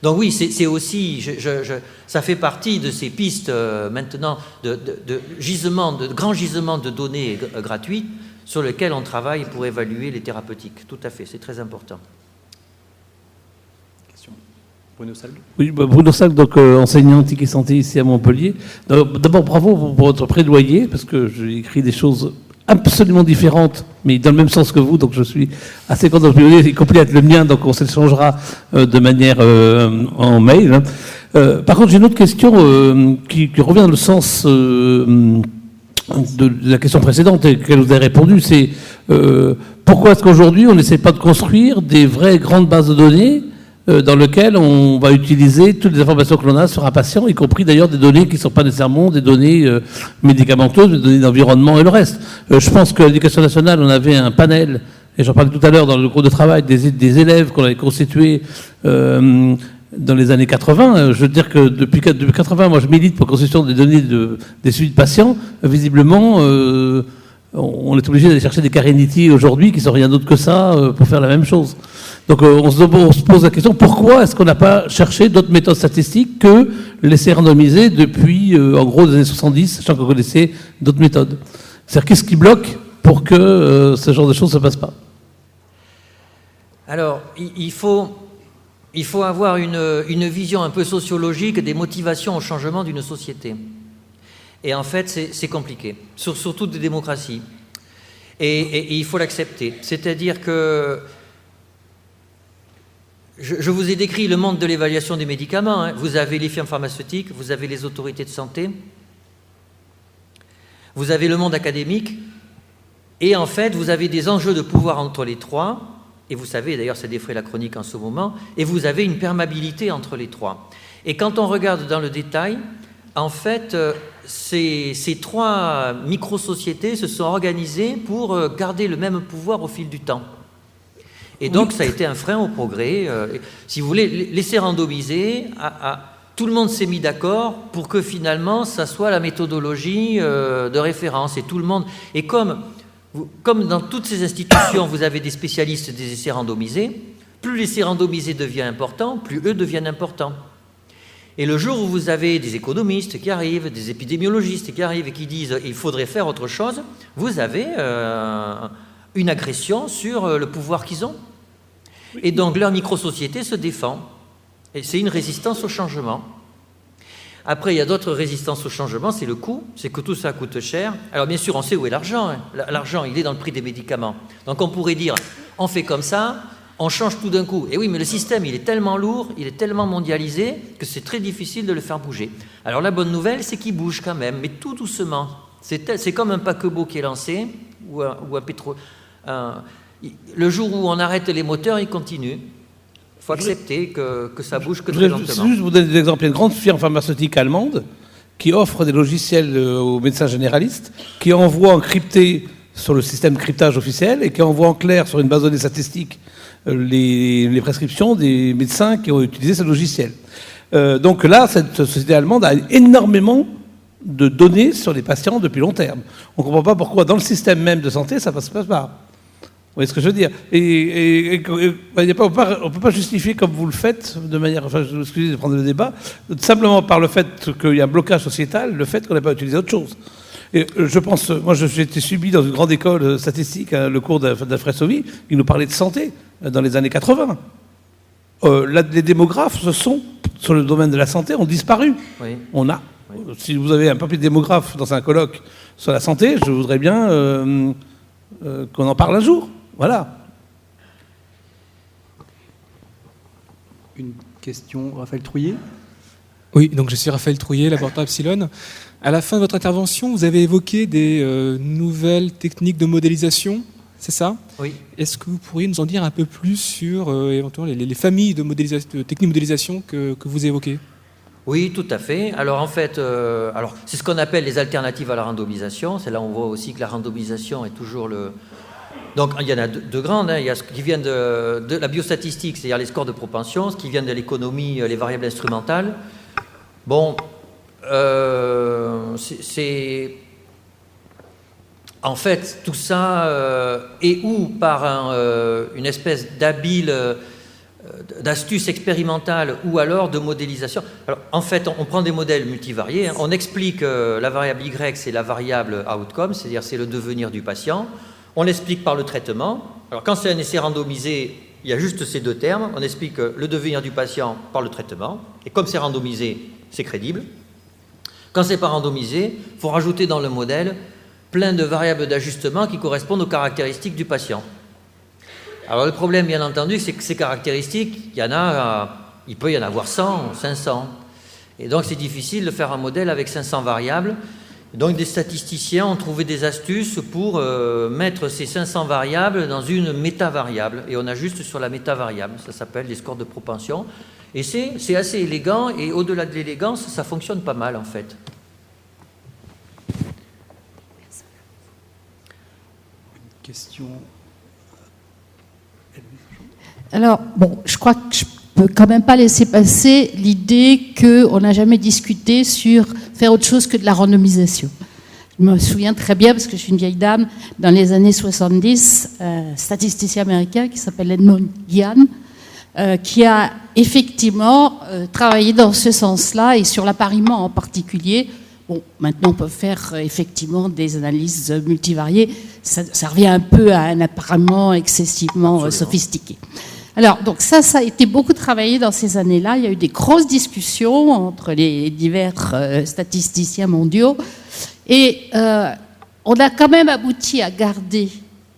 Donc oui, c'est aussi, ça fait partie de ces pistes maintenant de grands gisements de données gratuits sur lesquels on travaille pour évaluer les thérapeutiques. Tout à fait, c'est très important. Question. Bruno Salgue. Oui, Bruno Salgue, donc enseignant antique et santé ici à Montpellier. D'abord, bravo pour votre plaidoyer, parce que j'ai écrit des choses absolument différentes, mais dans le même sens que vous, donc je suis assez content de plaidoyer, y compris avec le mien, donc on s'échangera de manière en mail. Hein. Par contre, j'ai une autre question qui revient dans le sens de la question précédente et qu'elle vous a répondu, c'est pourquoi est-ce qu'aujourd'hui on n'essaie pas de construire des vraies grandes bases de données dans lesquelles on va utiliser toutes les informations que l'on a sur un patient, y compris d'ailleurs des données qui ne sont pas nécessairement des données médicamenteuses, des données d'environnement et le reste. Je pense qu'à l'Éducation nationale, on avait un panel, et j'en parlais tout à l'heure dans le groupe de travail, des élèves qu'on avait constitués dans les années 80. Je veux dire que depuis 80, moi je milite pour la constitution des données des suivis de patients. Visiblement, on est obligé d'aller chercher des Karenity aujourd'hui qui sont rien d'autre que ça pour faire la même chose. Donc on se pose la question, pourquoi est-ce qu'on n'a pas cherché d'autres méthodes statistiques que les randomisées depuis, en gros, les années 70, sachant qu'on connaissait d'autres méthodes. C'est-à-dire, qu'est-ce qui bloque pour que ce genre de choses ne se passe pas? Alors, il faut avoir une vision un peu sociologique des motivations au changement d'une société. Et en fait, c'est compliqué, sur toutes les démocraties. Et il faut l'accepter. C'est-à-dire que je vous ai décrit le monde de l'évaluation des médicaments. Hein. Vous avez les firmes pharmaceutiques, vous avez les autorités de santé, vous avez le monde académique, et en fait, vous avez des enjeux de pouvoir entre les trois, et vous savez, d'ailleurs, ça défraie la chronique en ce moment, et vous avez une perméabilité entre les trois. Et quand on regarde dans le détail, en fait, ces trois micro-sociétés se sont organisées pour garder le même pouvoir au fil du temps. Et donc, ça a été un frein au progrès. Si vous voulez, laisser randomiser, tout le monde s'est mis d'accord pour que finalement, ça soit la méthodologie de référence. Et tout le monde... Et comme dans toutes ces institutions, vous avez des spécialistes des essais randomisés, plus l'essai randomisé devient important, plus eux deviennent importants. Et le jour où vous avez des économistes qui arrivent, des épidémiologistes qui arrivent et qui disent « il faudrait faire autre chose », vous avez une agression sur le pouvoir qu'ils ont. Et donc leur micro-société se défend. Et c'est une résistance au changement. Après, il y a d'autres résistances au changement, c'est le coût, c'est que tout ça coûte cher. Alors bien sûr, on sait où est l'argent. Hein. L'argent, il est dans le prix des médicaments. Donc on pourrait dire, on fait comme ça, on change tout d'un coup. Et oui, mais le système, il est tellement lourd, il est tellement mondialisé, que c'est très difficile de le faire bouger. Alors la bonne nouvelle, c'est qu'il bouge quand même, mais tout doucement. C'est comme un paquebot qui est lancé, ou un pétrole... le jour où on arrête les moteurs, il continue. Il faut accepter que ça bouge que très lentement. Je vais juste vous donner des exemples. Il y a une grande firme pharmaceutique allemande qui offre des logiciels aux médecins généralistes, qui envoie encrypté sur le système de cryptage officiel et qui envoie en clair sur une base de données statistique les prescriptions des médecins qui ont utilisé ce logiciel. Donc là, cette société allemande a énormément de données sur les patients depuis long terme. On ne comprend pas pourquoi dans le système même de santé, ça ne passe pas. Vous voyez ce que je veux dire? On ne peut pas justifier comme vous le faites, de manière, enfin, excusez de prendre le débat, simplement par le fait qu'il y a un blocage sociétal, le fait qu'on n'ait pas utilisé autre chose. Et je pense, moi j'ai été subi dans une grande école statistique, hein, le cours d'Alfred Sauvy, qui nous parlait de santé dans les années 80. Les démographes, sur le domaine de la santé, ont disparu. Oui. Si vous avez un papier de démographe dans un colloque sur la santé, je voudrais bien qu'on en parle un jour. Voilà. Une question, Raphaël Trouillet. Oui, donc je suis Raphaël Trouillet, laboratoire Epsilon. À la fin de votre intervention, vous avez évoqué des nouvelles techniques de modélisation, c'est ça? Oui. Est-ce que vous pourriez nous en dire un peu plus sur éventuellement les familles de techniques de modélisation que vous évoquez? Oui, tout à fait. Alors en fait, c'est ce qu'on appelle les alternatives à la randomisation. C'est là où on voit aussi que la randomisation est toujours le... Donc il y en a deux grandes. Il y a ce qui vient de la biostatistique, c'est-à-dire les scores de propension, ce qui vient de l'économie, les variables instrumentales. Bon, c'est... En fait, tout ça est ou par une espèce d'astuce expérimentale ou alors de modélisation. Alors, en fait, on prend des modèles multivariés, hein. On explique la variable Y, c'est la variable outcome, c'est-à-dire c'est le devenir du patient. On l'explique par le traitement. Alors, quand c'est un essai randomisé, il y a juste ces deux termes. On explique le devenir du patient par le traitement. Et comme c'est randomisé, c'est crédible. Quand c'est pas randomisé, il faut rajouter dans le modèle plein de variables d'ajustement qui correspondent aux caractéristiques du patient. Alors le problème, bien entendu, c'est que ces caractéristiques, il peut y en avoir 100 ou 500. Et donc c'est difficile de faire un modèle avec 500 variables. Donc des statisticiens ont trouvé des astuces pour mettre ces 500 variables dans une métavariable. Et on ajuste sur la métavariable. Ça s'appelle les scores de propension. Et c'est assez élégant. Et au-delà de l'élégance, ça fonctionne pas mal en fait. Question. Alors, bon, je crois que je peux quand même pas laisser passer l'idée qu'on n'a jamais discuté sur faire autre chose que de la randomisation. Je me souviens très bien, parce que je suis une vieille dame, dans les années 70, un statisticien américain qui s'appelle Edmond Gian, qui a effectivement travaillé dans ce sens-là, et sur l'appariement en particulier. Bon, maintenant, on peut faire effectivement des analyses multivariées. Ça revient un peu à un apparemment excessivement sophistiqué. Alors, donc ça a été beaucoup travaillé dans ces années-là. Il y a eu des grosses discussions entre les divers statisticiens mondiaux. Et on a quand même abouti à garder,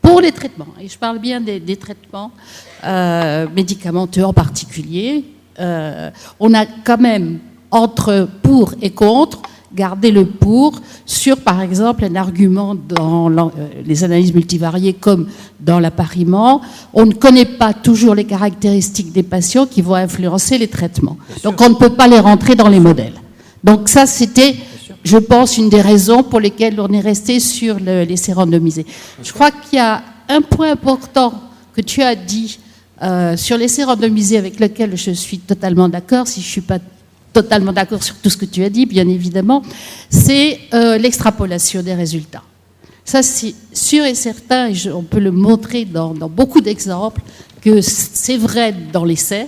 pour les traitements, et je parle bien des traitements médicamenteux en particulier, on a quand même, entre pour et contre, garder le pour sur, par exemple, un argument dans les analyses multivariées comme dans l'appariement. On ne connaît pas toujours les caractéristiques des patients qui vont influencer les traitements. Donc on ne peut pas les rentrer dans les modèles. Donc ça, c'était, je pense, une des raisons pour lesquelles on est resté sur l'essai randomisé. Je crois qu'il y a un point important que tu as dit sur l'essai randomisé avec lequel je suis totalement d'accord, si je ne suis pas totalement d'accord sur tout ce que tu as dit, bien évidemment, c'est l'extrapolation des résultats. Ça, c'est sûr et certain, et on peut le montrer dans beaucoup d'exemples, que c'est vrai dans l'essai,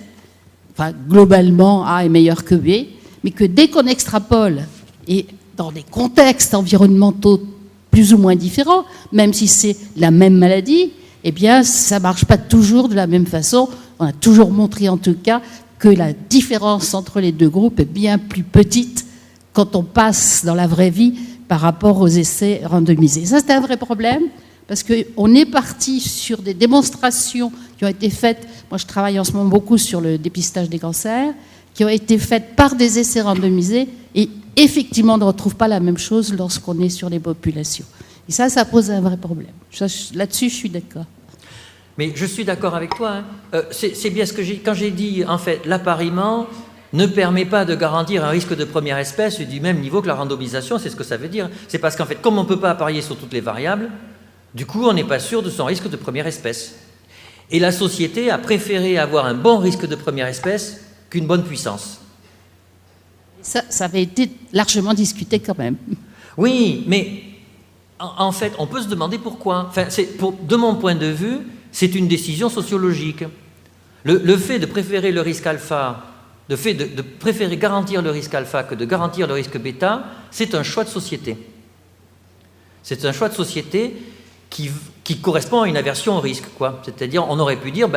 enfin, globalement, A est meilleur que B, mais que dès qu'on extrapole, et dans des contextes environnementaux plus ou moins différents, même si c'est la même maladie, eh bien, ça ne marche pas toujours de la même façon. On a toujours montré, en tout cas, que la différence entre les deux groupes est bien plus petite quand on passe dans la vraie vie par rapport aux essais randomisés. Ça, c'est un vrai problème, parce qu'on est parti sur des démonstrations qui ont été faites, moi je travaille en ce moment beaucoup sur le dépistage des cancers, qui ont été faites par des essais randomisés, et effectivement on ne retrouve pas la même chose lorsqu'on est sur les populations. Et ça pose un vrai problème. Là-dessus, je suis d'accord. Mais je suis d'accord avec toi. Hein. C'est bien ce que quand j'ai dit, en fait, l'appariement ne permet pas de garantir un risque de première espèce du même niveau que la randomisation, c'est ce que ça veut dire. C'est parce qu'en fait, comme on ne peut pas apparier sur toutes les variables, du coup, on n'est pas sûr de son risque de première espèce. Et la société a préféré avoir un bon risque de première espèce qu'une bonne puissance. Ça avait été largement discuté quand même. Oui, mais en fait, on peut se demander pourquoi. Enfin, de mon point de vue, c'est une décision sociologique. Le fait de préférer le risque alpha, le fait de préférer garantir le risque alpha que de garantir le risque bêta, c'est un choix de société. C'est un choix de société qui correspond à une aversion au risque, quoi. C'est-à-dire, on aurait pu dire,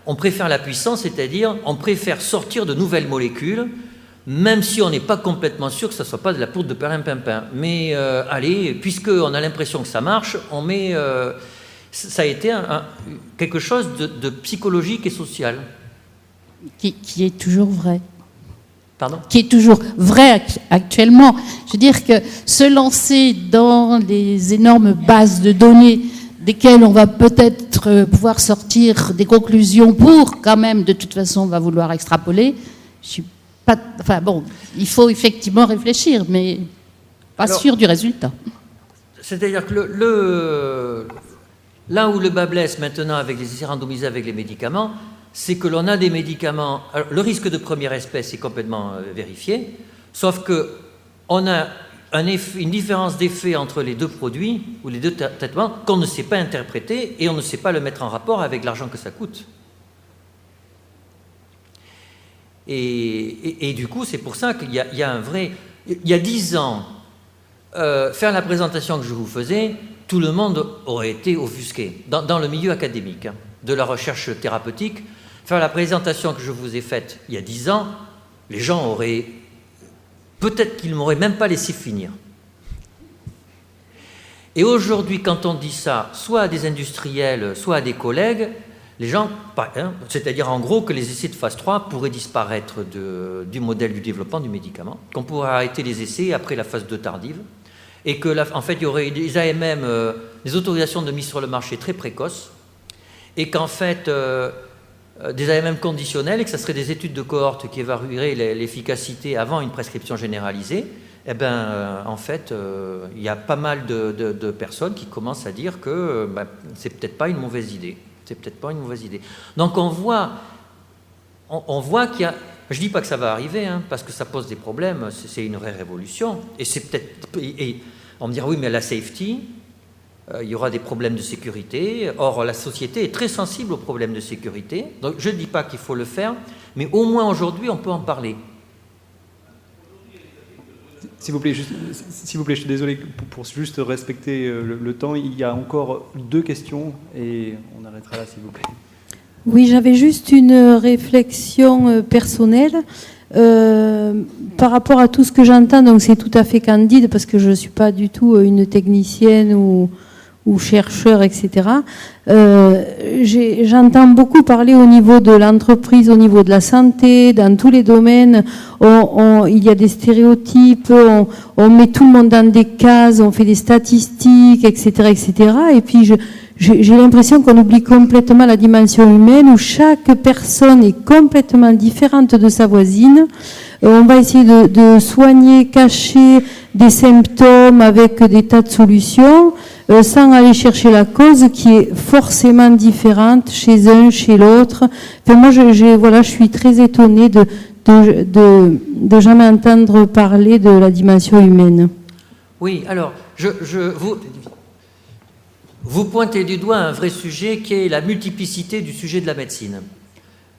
on préfère la puissance, c'est-à-dire, on préfère sortir de nouvelles molécules, même si on n'est pas complètement sûr que ça ne soit pas de la poudre de perlimpinpin. Mais allez, puisqu'on a l'impression que ça marche, on met... ça a été quelque chose de psychologique et social. Qui est toujours vrai. Pardon ? Qui est toujours vrai actuellement. Je veux dire que se lancer dans les énormes bases de données desquelles on va peut-être pouvoir sortir des conclusions pour, quand même, de toute façon, on va vouloir extrapoler. Je suis pas... Enfin bon, il faut effectivement réfléchir, mais pas sûr du résultat. C'est-à-dire que là où le bas blesse maintenant avec les essais randomisés avec les médicaments, c'est que l'on a des médicaments... Alors, le risque de première espèce est complètement vérifié, sauf qu'on a une différence d'effet entre les deux produits ou les deux traitements qu'on ne sait pas interpréter et on ne sait pas le mettre en rapport avec l'argent que ça coûte. Et du coup, c'est pour ça qu'il y a un vrai... Il y a 10 ans, faire la présentation que je vous faisais, tout le monde aurait été offusqué, dans le milieu académique, de la recherche thérapeutique. Faire la présentation que je vous ai faite il y a 10 ans, les gens auraient... Peut-être qu'ils ne m'auraient même pas laissé finir. Et aujourd'hui, quand on dit ça, soit à des industriels, soit à des collègues, les gens... c'est-à-dire en gros que les essais de phase 3 pourraient disparaître du modèle du développement du médicament, qu'on pourrait arrêter les essais après la phase 2 tardive, et que en fait, il y aurait des AMM, des autorisations de mise sur le marché très précoces, et qu'en fait... des AMM conditionnels et que ce serait des études de cohorte qui évalueraient l'efficacité avant une prescription généralisée, eh bien, en fait, il y a pas mal de personnes qui commencent à dire que c'est peut-être pas une mauvaise idée. C'est peut-être pas une mauvaise idée. Donc on voit qu'il y a... Je dis pas que ça va arriver, hein, parce que ça pose des problèmes, c'est une vraie révolution. Et c'est peut-être... Et on me dira, oui, mais la safety... il y aura des problèmes de sécurité. Or, la société est très sensible aux problèmes de sécurité. Donc, je ne dis pas qu'il faut le faire, mais au moins aujourd'hui, on peut en parler. S'il vous plaît, je suis désolé, pour juste respecter le temps, il y a encore 2 questions et on arrêtera là, s'il vous plaît. Oui, j'avais juste une réflexion personnelle. Par rapport à tout ce que j'entends, donc c'est tout à fait candide parce que je ne suis pas du tout une technicienne ou chercheur, etc. J'entends beaucoup parler au niveau de l'entreprise, au niveau de la santé, dans tous les domaines. Il y a des stéréotypes, on met tout le monde dans des cases, on fait des statistiques, etc., etc. Et puis j'ai l'impression qu'on oublie complètement la dimension humaine où chaque personne est complètement différente de sa voisine. On va essayer de soigner, cacher des symptômes avec des tas de solutions, sans aller chercher la cause qui est forcément différente chez un, chez l'autre. Enfin, moi, je suis très étonnée de jamais entendre parler de la dimension humaine. Oui, alors, vous pointez du doigt un vrai sujet qui est la multiplicité du sujet de la médecine.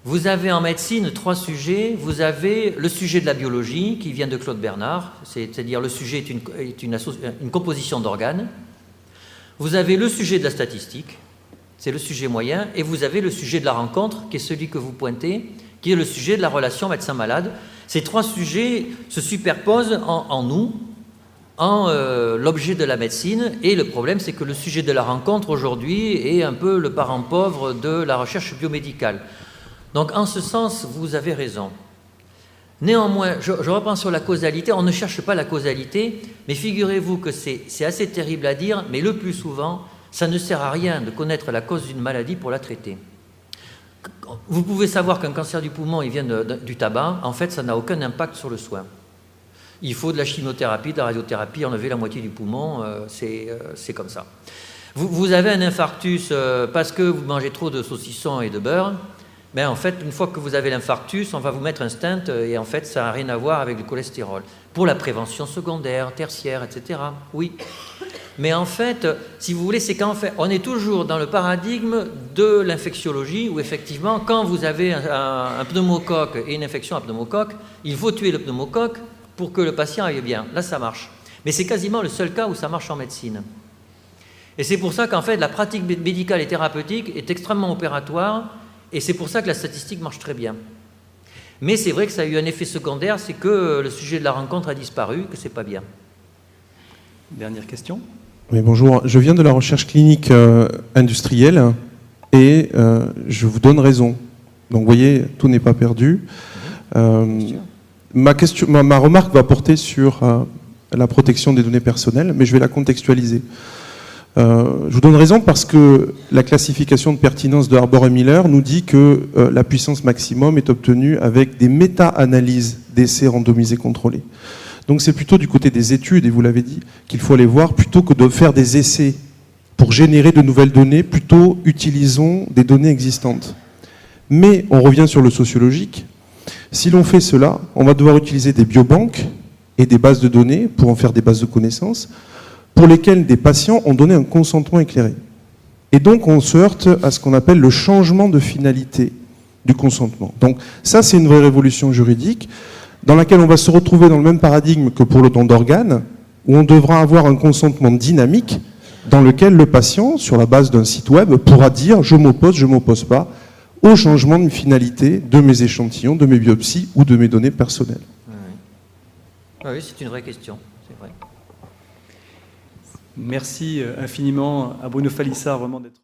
Vous avez en médecine 3 sujets. Vous avez le sujet de la biologie, qui vient de Claude Bernard, c'est-à-dire le sujet est une composition d'organes. Vous avez le sujet de la statistique, c'est le sujet moyen, et vous avez le sujet de la rencontre, qui est celui que vous pointez, qui est le sujet de la relation médecin-malade. Ces 3 sujets se superposent en nous, en l'objet de la médecine, et le problème, c'est que le sujet de la rencontre, aujourd'hui, est un peu le parent pauvre de la recherche biomédicale. Donc, en ce sens, vous avez raison. Néanmoins, je reprends sur la causalité. On ne cherche pas la causalité, mais figurez-vous que c'est assez terrible à dire, mais le plus souvent, ça ne sert à rien de connaître la cause d'une maladie pour la traiter. Vous pouvez savoir qu'un cancer du poumon, il vient du tabac. En fait, ça n'a aucun impact sur le soin. Il faut de la chimiothérapie, de la radiothérapie, enlever la moitié du poumon, c'est comme ça. Vous avez un infarctus parce que vous mangez trop de saucissons et de beurre. Mais en fait, une fois que vous avez l'infarctus, on va vous mettre un stent et en fait, ça n'a rien à voir avec le cholestérol. Pour la prévention secondaire, tertiaire, etc. Oui. Mais en fait, si vous voulez, c'est qu'en fait, on est toujours dans le paradigme de l'infectiologie où effectivement, quand vous avez un pneumocoque et une infection à pneumocoque, il faut tuer le pneumocoque pour que le patient aille bien. Là, ça marche. Mais c'est quasiment le seul cas où ça marche en médecine. Et c'est pour ça qu'en fait, la pratique médicale et thérapeutique est extrêmement opératoire. Et c'est pour ça que la statistique marche très bien. Mais c'est vrai que ça a eu un effet secondaire, c'est que le sujet de la rencontre a disparu, que c'est pas bien. Dernière question. Oui, bonjour. Je viens de la recherche clinique industrielle et je vous donne raison. Donc vous voyez, tout n'est pas perdu. ma remarque va porter sur la protection des données personnelles, mais je vais la contextualiser. Je vous donne raison parce que la classification de pertinence de Arbor et Miller nous dit que la puissance maximum est obtenue avec des méta-analyses d'essais randomisés contrôlés. Donc c'est plutôt du côté des études, et vous l'avez dit, qu'il faut aller voir, plutôt que de faire des essais pour générer de nouvelles données, plutôt utilisons des données existantes. Mais on revient sur le sociologique. Si l'on fait cela, on va devoir utiliser des biobanques et des bases de données pour en faire des bases de connaissances, pour lesquelles des patients ont donné un consentement éclairé. Et donc on se heurte à ce qu'on appelle le changement de finalité du consentement. Donc ça, c'est une vraie révolution juridique dans laquelle on va se retrouver dans le même paradigme que pour le don d'organes, où on devra avoir un consentement dynamique dans lequel le patient, sur la base d'un site web, pourra dire « je m'oppose pas » au changement de finalité de mes échantillons, de mes biopsies ou de mes données personnelles. Oui, c'est une vraie question, c'est vrai. Merci infiniment à Bruno Falissard vraiment d'être...